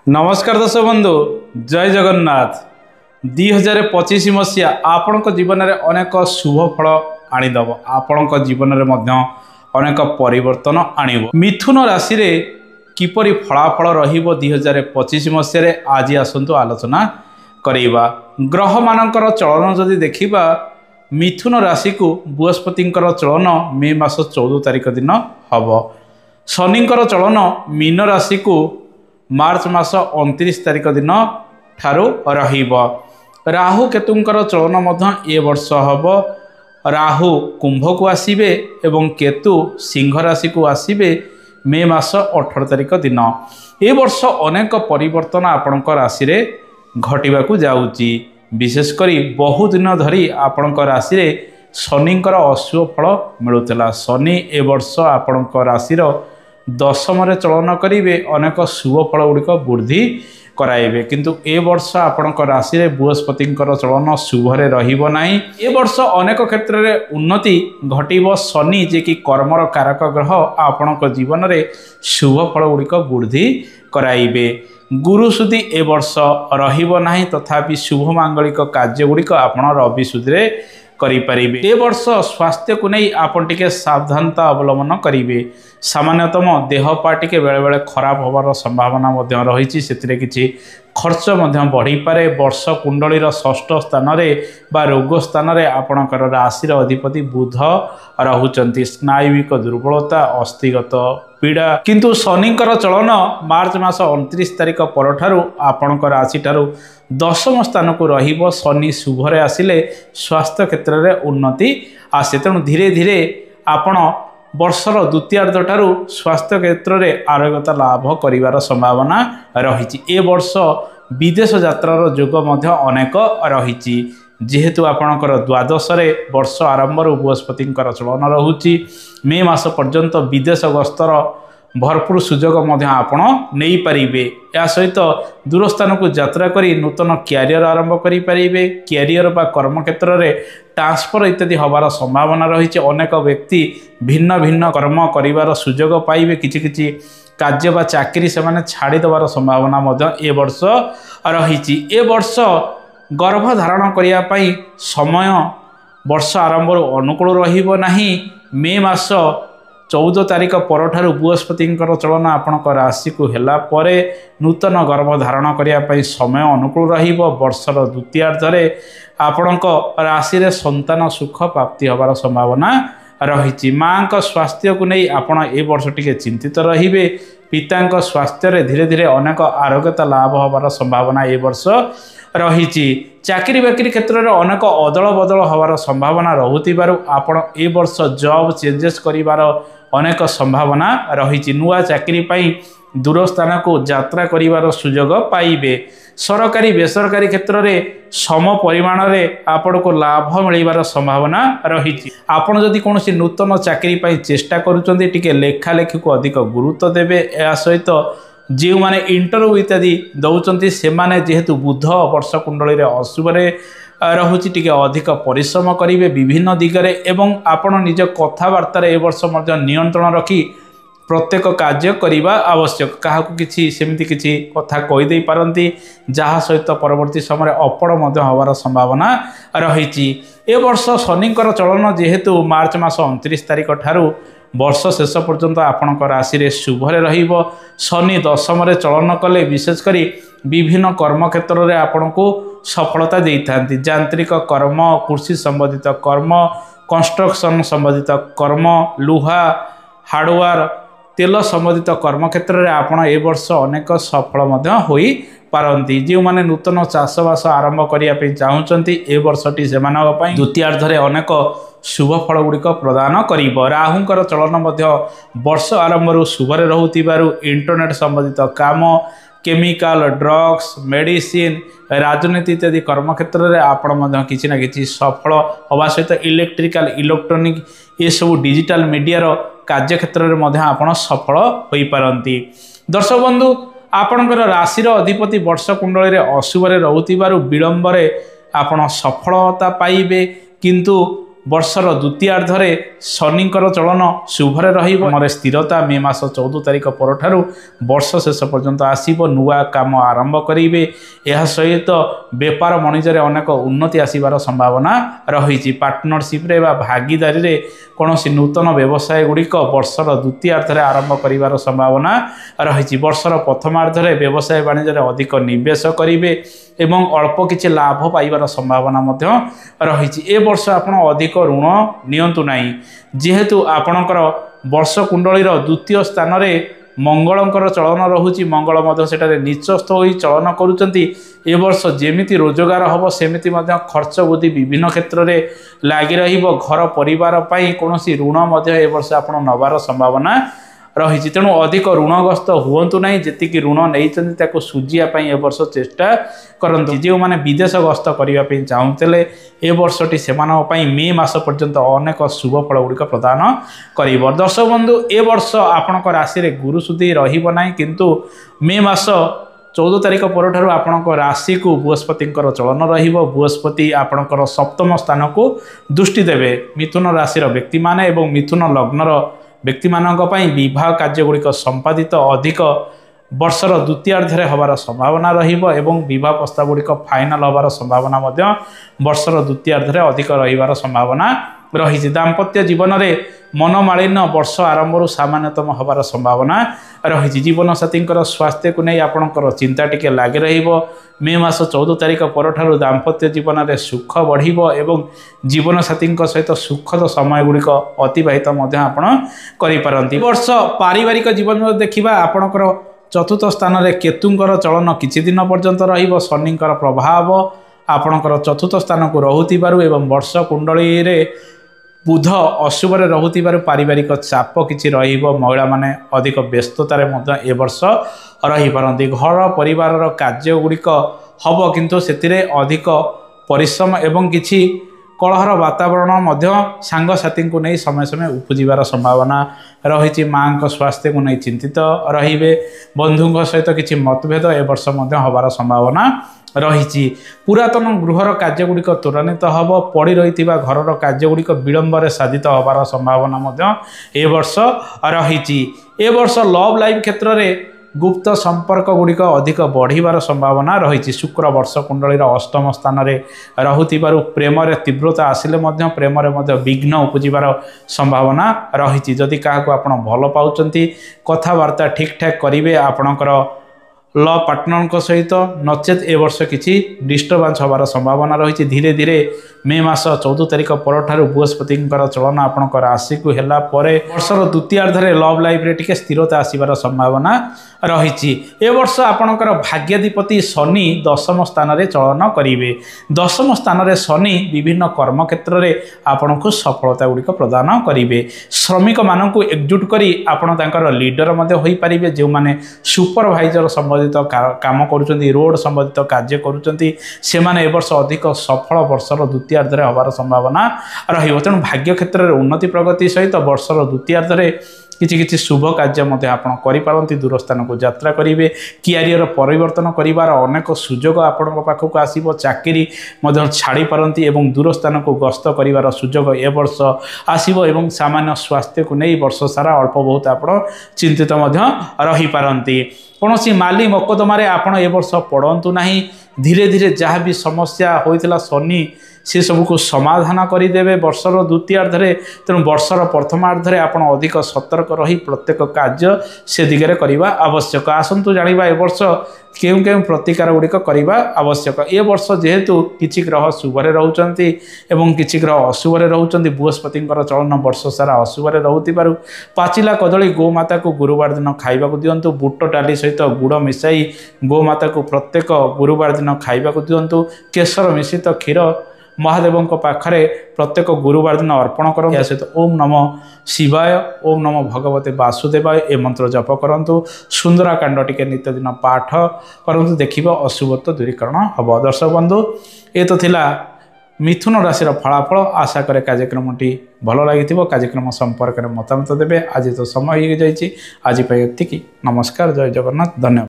नमस्कार दर्शक बंधु जय जगन्नाथ 2025 मसीहा आपण जीवन में अनेक शुभ फल आनीदब आपण जीवन में अनेक परिवर्तन आणव। मिथुन राशि रे किपरि फलाफल रहिबो 2025 मसीह आज आसंतु आलोचना करैबा। ग्रह मानकर चलन जदि देखिबा मिथुन राशि को बृहस्पति चलन मे मास 14 तारिख दिन हब। शनिंकर चलन मीन राशि को मार्च मास 29 तारिख दिन ठारू रहिब। राहु केतुंकर चलन मध्य ए वर्ष हब। राहु कुंभ को आसीबे एवं केतु सिंह राशि को आसीबे मे मास 18 तारिख दिन। ए वर्ष अनेक परिवर्तन आपणक राशि रे घटिबाकू जाउची। विशेषकर बहु दिन धरी आपणक राशि रे शनिंकर अशुभ फल मिलुतला। शनि ए वर्ष आपणक राशि दशम चलन करेंगे अनेक शुभ फल गुड़िक वृद्धि कराइबे। किंतु ए वर्ष आपणक राशि रे बृहस्पति चलन शुभरे रहिबो नाही। ए वर्ष अनेक क्षेत्र में उन्नति घटिबो। शनि जे कि कर्मर कारक ग्रह आपणक जीवन में शुभ फल गुड़िक वृद्धि कराइबे। गुरु सुधी ए वर्ष रहिबो नाही तथापि शुभ मांगलिक कार्य गुड़िक आपण रवि सुधी करें। ए वर्ष स्वास्थ्य को नहीं आपन टिके सावधानता अवलंबन करेंगे। सामान्यतम देह पा टिके बेले बेले खराब होबार संभावना रही से किसी खर्च बढ़ी पारे। वर्ष कुंडलीर षष्ठ स्थान बा रोग स्थान आपणकर राशि अधिपति बुध रहुचंती। स्नायुविक दुर्बलता अस्थिगत पीड़ा किंतु शनिंकर चलन मार्च मास 29 तारिख पर आपणक राशि ठारू दशम स्थान को रहिबो। शनि शुभरे आसिले स्वास्थ्य क्षेत्र में उन्नति आसे। तेणु धीरे धीरे आपण वर्षर द्वितीयार्ध ठारू स्वास्थ्य क्षेत्र में आरोग्यता लाभ करिवार संभावना रही। ए वर्ष विदेश यात्रार जोग मध्य अनेक रही। जेहेतु आपणकर द्वादश वर्ष आरंभ बृहस्पति चलन रहुची। मे मास पर्यंत विदेश गस्तर भरपूर सुजोग आपण नहीं पारिबे। या सहित दूर स्थान को यात्रा करी नूतन क्यारियर आरंभ करि पारिबे। क्यारियर बा कर्म क्षेत्र में ट्रांसफर इत्यादि हबार संभावना रही। अनेक व्यक्ति भिन्न भिन्न कर्म करिवार सुजोग पाइबे। किछि किछि कार्य बा चाकरी से माने छाड़ी देवार संभावना मध्य ए वर्ष रही। ए वर्ष गर्भ धारण करिया पई समय वर्ष आरंभ अनुकूल रहिबो नाही। मे मास 14 तारिख पर बृहस्पति चलन आपणक राशि को हेला परे नूतन गर्भ धारण करिया पई समय अनुकूल रहिबो। वर्षर द्वितीयार्धरे आपणक राशि रे संतान सुख प्राप्ति होबार संभावना रही। माँ का स्वास्थ्य को नहीं आपण ए वर्ष टिके चिंतित रहिबे। पिता स्वास्थ्य रे धीरे धीरे अनेक आरोग्यता लाभ होबार संभावना ए वर्ष रही। चाकरी बाकरी क्षेत्र में अनेक अदल बदल होबार संभावना रहुतिबारु आपण ए वर्ष जॉब चेंजेस करिवार अनेक संभावना रही। नुआ चाकरी पाई दूर स्थान को यात्रा करिवार सुजोग पाइबे। सरकारी बेसरकारी क्षेत्र में सम परिमाण में आपण को लाभ मिलवार संभावना रही। आपण जदि कौन नूतन चाकरी पाई चेष्टा करुचंदी टिके लेखा लेखी को अधिक गुरुत्व देबे। या सहित जो माने इंटरव्यू इत्यादि दौरान से माने जेहेतु बुध वर्ष कुंडली अशुभरे रहुची टिके अधिक परिश्रम करेंगे विभिन्न दिगरे। एवं आपण निज कथबार्तार ए वर्ष मध्य नियंत्रण रखी प्रत्येक कार्य करने आवश्यक। क्या किसी सेमती किसी कथा कहीदे पारती जहाँ सहित परवर्ती समय अपड़ हबार संभावना रही। ए वर्ष शनिंकर चलन जेहेतु मार्च मास 29 तारिख ठारू वर्ष शेष पर्यंत आपणक राशि रे शुभरे रहिबो। शनि दशम चलन कले विशेषकर विभिन्न कर्म क्षेत्र में आपण को सफलता देइथांती। यांत्रिक कर्म, कृषि संबंधित कर्म, कंस्ट्रक्शन संबंधित कर्म, लुहा हार्डवेयर, तेल संबंधित कर्म क्षेत्र में आपण ए वर्ष अनेक सफल होई पारंती। जो माने नूतन चाषबास आरंभ करने चाहूँगी ए वर्षटी से द्वितीयार्धरे अनेक शुभ फल गुड़िक प्रदान करिब। राहुंकर चलन वर्ष आरंभ शुभरे रहुतिबारु इंटरनेट संबंधित काम, केमिकल, ड्रग्स, मेडिसिन, राजनीति इत्यादि कर्म क्षेत्र में आपण किसी ना किसी सफल हवा सहित इलेक्ट्रिकल इलेक्ट्रोनिक ये सब डिजिटल मीडिया कार्य क्षेत्र में आपण सफल हो पारती। दर्शक बंधु आपणकर राशि अधिपति वर्ष कुंडली अशुभरे रहुतिबारु विलंबरे आपण सफलता पाइबे। किंतु ବର୍ଷର ଦ୍ୱିତୀୟାର୍ଦ୍ଧରେ ଶନିଙ୍କର ଚଳନ ଶୁଭରେ ରହିବ। ସ୍ଥିରତା ମେ ମାସ 14 ତାରିଖ ପରଠାରୁ ବର୍ଷ ଶେଷ ପର୍ଯ୍ୟନ୍ତ ଆସିବ। ନୂଆ କାମ ଆରମ୍ଭ କରିବେ। ଏହା ସହିତ ବେପାର ବାଣିଜ୍ୟରେ ଅନେକ ଉନ୍ନତି ଆସିବାର ସମ୍ଭାବନା ରହିଛି। ପାର୍ଟନରସିପ୍ରେ ବା ଭାଗିଦାରୀରେ କୌଣସି ନୂତନ ବ୍ୟବସାୟ ଗୁଡ଼ିକ ବର୍ଷର ଦ୍ୱିତୀୟାର୍ଦ୍ଧରେ ଆରମ୍ଭ କରିବାର ସମ୍ଭାବନା ରହିଛି। ବର୍ଷର ପ୍ରଥମାର୍ଦ୍ଧରେ ବ୍ୟବସାୟ ବାଣିଜ୍ୟରେ ଅଧିକ ନିବେଶ କରିବେ ଏବଂ ଅଳ୍ପ କିଛି ଲାଭ ପାଇବାର ସମ୍ଭାବନା ମଧ୍ୟ ରହିଛି। ଏ ବର୍ଷ ଆପଣ ଅଧିକ ଋଣ ନିଅନ୍ତୁ ନାହିଁ, ଯେହେତୁ ଆପଣଙ୍କର ବର୍ଷ କୁଣ୍ଡଳୀର ଦ୍ୱିତୀୟ ସ୍ଥାନରେ ମଙ୍ଗଳଙ୍କର ଚଳନ ରହୁଛି। ମଙ୍ଗଳ ମଧ୍ୟ ସେଠାରେ ନିଚସ୍ଥ ହୋଇ ଚଳନ କରୁଛନ୍ତି। ଏ ବର୍ଷ ଯେମିତି ରୋଜଗାର ହେବ ସେମିତି ମଧ୍ୟ ଖର୍ଚ୍ଚ ବୃଦ୍ଧି ବିଭିନ୍ନ କ୍ଷେତ୍ରରେ ଲାଗି ରହିବ। ଘର ପରିବାର ପାଇଁ କୌଣସି ଋଣ ମଧ୍ୟ ଏ ବର୍ଷ ଆପଣ ନେବାର ସମ୍ଭାବନା ରହିଛି। ତେଣୁ ଅଧିକ ଋଣଗ୍ରସ୍ତ ହୁଅନ୍ତୁ ନାହିଁ। ଯେତିକି ଋଣ ନେଇଛନ୍ତି ତାକୁ ସୁଝିବା ପାଇଁ ଏ ବର୍ଷ ଚେଷ୍ଟା କରନ୍ତୁ। ଯେଉଁମାନେ ବିଦେଶ ଗସ୍ତ କରିବା ପାଇଁ ଚାହୁଁଥିଲେ ଏ ବର୍ଷଟି ସେମାନଙ୍କ ପାଇଁ ମେ ମାସ ପର୍ଯ୍ୟନ୍ତ ଅନେକ ଶୁଭ ଫଳ ଗୁଡ଼ିକ ପ୍ରଦାନ କରିବ। ଦର୍ଶକ ବନ୍ଧୁ, ଏ ବର୍ଷ ଆପଣଙ୍କ ରାଶିରେ ଗୁରୁ ସୁଧି ରହିବ ନାହିଁ, କିନ୍ତୁ ମେ ମାସ 14 ତାରିଖ ପରଠାରୁ ଆପଣଙ୍କ ରାଶିକୁ ବୃହସ୍ପତିଙ୍କର ଚଳନ ରହିବ। ବୃହସ୍ପତି ଆପଣଙ୍କର ସପ୍ତମ ସ୍ଥାନକୁ ଦୃଷ୍ଟି ଦେବେ। ମିଥୁନ ରାଶିର ବ୍ୟକ୍ତିମାନେ ଏବଂ ମିଥୁନ ଲଗ୍ନର ବ୍ୟକ୍ତିମାନଙ୍କ ପାଇଁ ବିବାହ କାର୍ଯ୍ୟ ଗୁଡ଼ିକ ସମ୍ପାଦିତ ଅଧିକ ବର୍ଷର ଦ୍ୱିତୀୟାର୍ଦ୍ଧରେ ହେବାର ସମ୍ଭାବନା ରହିବ ଏବଂ ବିବାହ ପ୍ରସ୍ତାବ ଗୁଡ଼ିକ ଫାଇନାଲ ହେବାର ସମ୍ଭାବନା ମଧ୍ୟ ବର୍ଷର ଦ୍ୱିତୀୟାର୍ଦ୍ଧରେ ଅଧିକ ରହିବାର ସମ୍ଭାବନା ରହିଛି। ଦାମ୍ପତ୍ୟ ଜୀବନରେ ମନମାଳିନ୍ୟ ବର୍ଷ ଆରମ୍ଭରୁ ସାମାନ୍ୟତମ ହେବାର ସମ୍ଭାବନା ରହିଛି। ଜୀବନସାଥୀଙ୍କର ସ୍ୱାସ୍ଥ୍ୟକୁ ନେଇ ଆପଣଙ୍କର ଚିନ୍ତା ଟିକେ ଲାଗି ରହିବ। ମେ ମାସ 14 ତାରିଖ ପରଠାରୁ ଦାମ୍ପତ୍ୟ ଜୀବନରେ ସୁଖ ବଢ଼ିବ ଏବଂ ଜୀବନସାଥୀଙ୍କ ସହିତ ସୁଖଦ ସମୟ ଗୁଡ଼ିକ ଅତିବାହିତ ମଧ୍ୟ ଆପଣ କରିପାରନ୍ତି। ବର୍ଷ ପାରିବାରିକ ଜୀବନରେ ଦେଖିବା ଆପଣଙ୍କର ଚତୁର୍ଥ ସ୍ଥାନରେ କେତୁଙ୍କର ଚଳନ କିଛି ଦିନ ପର୍ଯ୍ୟନ୍ତ ରହିବ। ଶନିଙ୍କର ପ୍ରଭାବ ଆପଣଙ୍କର ଚତୁର୍ଥ ସ୍ଥାନକୁ ରହୁଥିବାରୁ ଏବଂ ବର୍ଷ କୁଣ୍ଡଳୀରେ ବୁଧ ଅଶୁଭରେ ରହୁଥିବାରୁ ପାରିବାରିକ ଚାପ କିଛି ରହିବ। ମହିଳାମାନେ ଅଧିକ ବ୍ୟସ୍ତତାରେ ମଧ୍ୟ ଏ ବର୍ଷ ରହିପାରନ୍ତି। ଘର ପରିବାରର କାର୍ଯ୍ୟ ଗୁଡ଼ିକ ହେବ, କିନ୍ତୁ ସେଥିରେ ଅଧିକ ପରିଶ୍ରମ ଏବଂ କିଛି କଳହର ବାତାବରଣ ମଧ୍ୟ ସାଙ୍ଗସାଥୀଙ୍କୁ ନେଇ ସମୟ ସମୟ ଉପୁଜିବାର ସମ୍ଭାବନା ରହିଛି। ମାଙ୍କ ସ୍ୱାସ୍ଥ୍ୟକୁ ନେଇ ଚିନ୍ତିତ ରହିବେ। ବନ୍ଧୁଙ୍କ ସହିତ କିଛି ମତଭେଦ ଏ ବର୍ଷ ମଧ୍ୟ ହେବାର ସମ୍ଭାବନା ରହିଛି। ପୁରାତନ ଗୃହର କାର୍ଯ୍ୟ ଗୁଡ଼ିକ ତ୍ୱରାନ୍ୱିତ ହେବ। ପଡ଼ି ରହିଥିବା ଘରର କାର୍ଯ୍ୟ ଗୁଡ଼ିକ ବିଳମ୍ବରେ ସାଧିତ ହେବାର ସମ୍ଭାବନା ମଧ୍ୟ ଏ ବର୍ଷ ରହିଛି। ଏ ବର୍ଷ ଲଭ୍ ଲାଇଫ୍ କ୍ଷେତ୍ରରେ ଗୁପ୍ତ ସମ୍ପର୍କ ଗୁଡ଼ିକ ଅଧିକ ବଢ଼ିବାର ସମ୍ଭାବନା ରହିଛି। ଶୁକ୍ର ବର୍ଷ କୁଣ୍ଡଳୀର ଅଷ୍ଟମ ସ୍ଥାନରେ ରହୁଥିବାରୁ ପ୍ରେମରେ ତୀବ୍ରତା ଆସିଲେ ମଧ୍ୟ ପ୍ରେମରେ ମଧ୍ୟ ବିଘ୍ନ ଉପୁଜିବାର ସମ୍ଭାବନା ରହିଛି। ଯଦି କାହାକୁ ଆପଣ ଭଲ ପାଉଛନ୍ତି କଥାବାର୍ତ୍ତା ଠିକ୍ ଠାକ୍ କରିବେ ଆପଣଙ୍କର ଲ ପାର୍ଟନରଙ୍କ ସହିତ, ନଚେତ୍ ଏ ବର୍ଷ କିଛି ଡିଷ୍ଟର୍ବାନ୍ସ ହେବାର ସମ୍ଭାବନା ରହିଛି। ଧୀରେ ଧୀରେ ମେ ମାସ 14 ତାରିଖ ପରଠାରୁ ବୃହସ୍ପତିଙ୍କର ଚଳନ ଆପଣଙ୍କ ରାଶିକୁ ହେଲା ପରେ ବର୍ଷର ଦ୍ୱିତୀୟାର୍ଦ୍ଧରେ ଲଭ୍ ଲାଇଫ୍ରେ ଟିକେ ସ୍ଥିରତା ଆସିବାର ସମ୍ଭାବନା ରହିଛି। ଏ ବର୍ଷ ଆପଣଙ୍କର ଭାଗ୍ୟାଧିପତି ଶନି ଦଶମ ସ୍ଥାନରେ ଚଳନ କରିବେ। ଦଶମ ସ୍ଥାନରେ ଶନି ବିଭିନ୍ନ କର୍ମକ୍ଷେତ୍ରରେ ଆପଣଙ୍କୁ ସଫଳତା ଗୁଡ଼ିକ ପ୍ରଦାନ କରିବେ। ଶ୍ରମିକମାନଙ୍କୁ ଏକଜୁଟ କରି ଆପଣ ତାଙ୍କର ଲିଡର ମଧ୍ୟ ହୋଇପାରିବେ। ଯେଉଁମାନେ ସୁପରଭାଇଜର ସମ୍ବନ୍ଧିତ କାମ କରୁଛନ୍ତି, ରୋଡ଼ ସମ୍ବନ୍ଧିତ କାର୍ଯ୍ୟ କରୁଛନ୍ତି, ସେମାନେ ଏ ବର୍ଷ ଅଧିକ ସଫଳ ବର୍ଷର ଦ୍ୱିତୀୟାର୍ଦ୍ଧରେ ହେବାର ସମ୍ଭାବନା ରହିବ। ତେଣୁ ଭାଗ୍ୟ କ୍ଷେତ୍ରରେ ଉନ୍ନତି ପ୍ରଗତି ସହିତ ବର୍ଷର ଦ୍ୱିତୀୟାର୍ଦ୍ଧରେ କିଛି କିଛି ଶୁଭ କାର୍ଯ୍ୟ ମଧ୍ୟ ଆପଣ କରିପାରନ୍ତି। ଦୂର ସ୍ଥାନକୁ ଯାତ୍ରା କରିବେ। କ୍ୟାରିୟର ପରିବର୍ତ୍ତନ କରିବାର ଅନେକ ସୁଯୋଗ ଆପଣଙ୍କ ପାଖକୁ ଆସିବ। ଚାକିରି ମଧ୍ୟ ଛାଡ଼ିପାରନ୍ତି ଏବଂ ଦୂର ସ୍ଥାନକୁ ଗସ୍ତ କରିବାର ସୁଯୋଗ ଏ ବର୍ଷ ଆସିବ ଏବଂ ସାମାନ୍ୟ ସ୍ୱାସ୍ଥ୍ୟକୁ ନେଇ ବର୍ଷ ସାରା ଅଳ୍ପ ବହୁତ ଆପଣ ଚିନ୍ତିତ ମଧ୍ୟ ରହିପାରନ୍ତି। କୌଣସି ମାଲି ମକଦ୍ଦମାରେ ଆପଣ ଏ ବର୍ଷ ପଡ଼ନ୍ତୁ ନାହିଁ। ଧୀରେ ଧୀରେ ଯାହା ବି ସମସ୍ୟା ହୋଇଥିଲା ଶନି ସେସବୁକୁ ସମାଧାନ କରିଦେବେ ବର୍ଷର ଦ୍ୱିତୀୟାର୍ଦ୍ଧରେ। ତେଣୁ ବର୍ଷର ପ୍ରଥମାର୍ଦ୍ଧରେ ଆପଣ ଅଧିକ ସତର୍କ ରହି ପ୍ରତ୍ୟେକ କାର୍ଯ୍ୟ ସେ ଦିଗରେ କରିବା ଆବଶ୍ୟକ। ଆସନ୍ତୁ ଜାଣିବା ଏ ବର୍ଷ କେଉଁ କେଉଁ ପ୍ରତିକାର ଗୁଡ଼ିକ କରିବା ଆବଶ୍ୟକ। ଏ ବର୍ଷ ଯେହେତୁ କିଛି ଗ୍ରହ ଶୁଭରେ ରହୁଛନ୍ତି ଏବଂ କିଛି ଗ୍ରହ ଅଶୁଭରେ ରହୁଛନ୍ତି, ବୃହସ୍ପତିଙ୍କର ଚଳନ ବର୍ଷ ସାରା ଅଶୁଭରେ ରହୁଥିବାରୁ ପାଚିଲା କଦଳୀ ଗୋମାତାକୁ ଗୁରୁବାର ଦିନ ଖାଇବାକୁ ଦିଅନ୍ତୁ। ବୁଟ ଡାଲି ସହିତ ଗୁଡ଼ ମିଶାଇ ଗୋମାତାକୁ ପ୍ରତ୍ୟେକ ଗୁରୁବାର ଦିନ ଖାଇବାକୁ ଦିଅନ୍ତୁ। କେଶର ମିଶ୍ରିତ କ୍ଷୀର ମହାଦେବଙ୍କ ପାଖରେ ପ୍ରତ୍ୟେକ ଗୁରୁବାର ଦିନ ଅର୍ପଣ କରନ୍ତୁ। ଏହା ସହିତ ଓମ୍ ନମ ଶିବାୟ, ଓମ୍ ନମ ଭଗବତେ ବାସୁଦେବାୟ ଏ ମନ୍ତ୍ର ଜପ କରନ୍ତୁ। ସୁନ୍ଦରାକାଣ୍ଡ ଟିକେ ନିତ୍ୟଦିନ ପାଠ କରନ୍ତୁ, ଦେଖିବ ଅଶୁଭତ୍ୱ ଦୂରୀକରଣ ହେବ। ଦର୍ଶକ ବନ୍ଧୁ, ଏ ତ ଥିଲା ମିଥୁନ ରାଶିର ଫଳାଫଳ। ଆଶା କରେ କାର୍ଯ୍ୟକ୍ରମଟି ଭଲ ଲାଗିଥିବ। କାର୍ଯ୍ୟକ୍ରମ ସମ୍ପର୍କରେ ମତାମତ ଦେବେ। ଆଜି ତ ସମୟ ହୋଇଯାଇଛି। ଆଜି ପାଇଁ ଏତିକି। ନମସ୍କାର, ଜୟ ଜଗନ୍ନାଥ, ଧନ୍ୟବାଦ।